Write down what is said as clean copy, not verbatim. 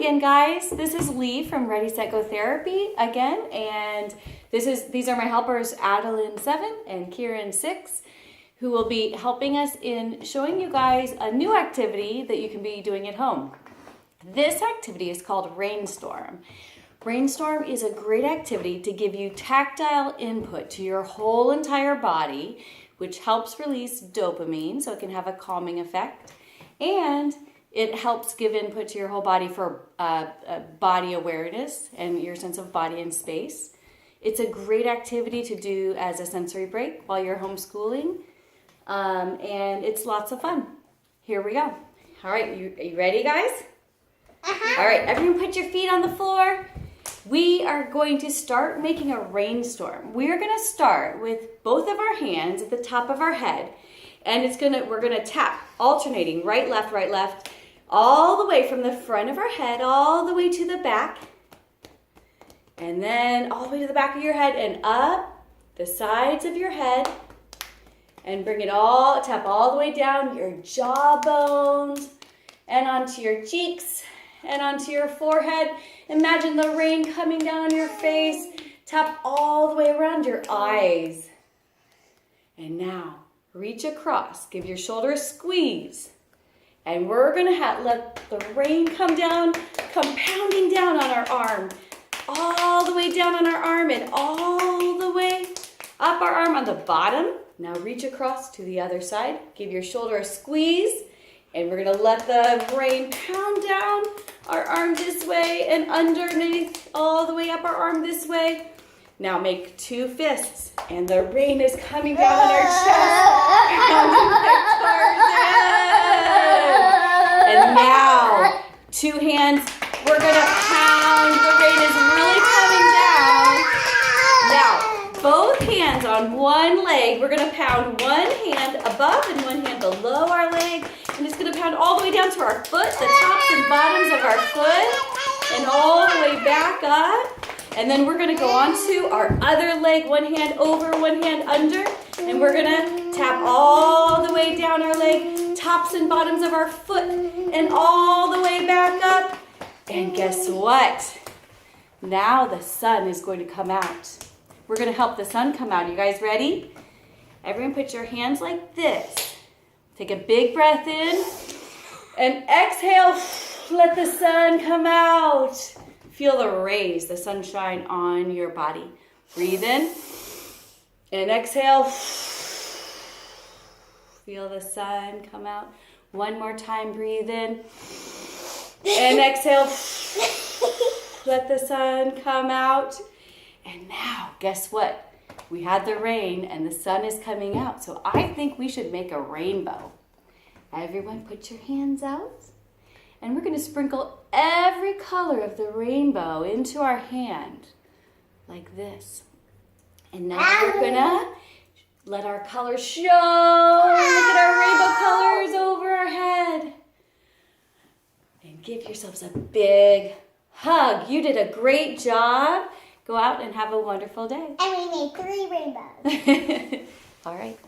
again, guys. This is Lee from Ready, Set, Go Therapy again, and these are my helpers, Adeline 7 and Kieran 6, who will be helping us in showing you guys a new activity that you can be doing at home. This activity is called Rainstorm. Rainstorm is a great activity to give you tactile input to your whole entire body, which helps release dopamine, so it can have a calming effect, and it helps give input to your whole body for body awareness and your sense of body and space. It's a great activity to do as a sensory break while you're homeschooling, and it's lots of fun. Here we go. All right, are you ready, guys? All right, everyone put your feet on the floor. We are going to start making a rainstorm. We are going to start with both of our hands at the top of our head, and we're going to tap, alternating right, left, all the way from the front of our head, all the way to the back, and then all the way to the back of your head and up the sides of your head, and tap all the way down your jawbones and onto your cheeks and onto your forehead. Imagine the rain coming down on your face. Tap all the way around your eyes. And now, reach across. Give your shoulder a squeeze. And we're going to let the rain come pounding down on our arm. All the way down on our arm and all the way up our arm on the bottom. Now reach across to the other side. Give your shoulder a squeeze. And we're going to let the rain pound down our arm this way and underneath all the way up our arm this way. Now make two fists, and the rain is coming down on our chest, pounding like Tarzan. And now, two hands, we're gonna pound. The rain is really coming down. Now, both hands on one leg. We're gonna pound one hand above and one hand below our leg, and it's gonna pound all the way down to our foot, the tops and bottoms of our foot, and all the way back up. And then we're going to go on to our other leg, one hand over, one hand under. And we're going to tap all the way down our leg, tops and bottoms of our foot, and all the way back up. And guess what? Now the sun is going to come out. We're going to help the sun come out. You guys ready? Everyone put your hands like this. Take a big breath in. And exhale, let the sun come out. Feel the rays, the sunshine on your body. Breathe in and exhale. Feel the sun come out. One more time, breathe in and exhale. Let the sun come out. And now, guess what? We had the rain and the sun is coming out. So I think we should make a rainbow. Everyone put your hands out. And we're going to sprinkle every color of the rainbow into our hand, like this. And now we're going to let our colors show. Look at our rainbow colors over our head. And give yourselves a big hug. You did a great job. Go out and have a wonderful day. And we made 3 rainbows. All right.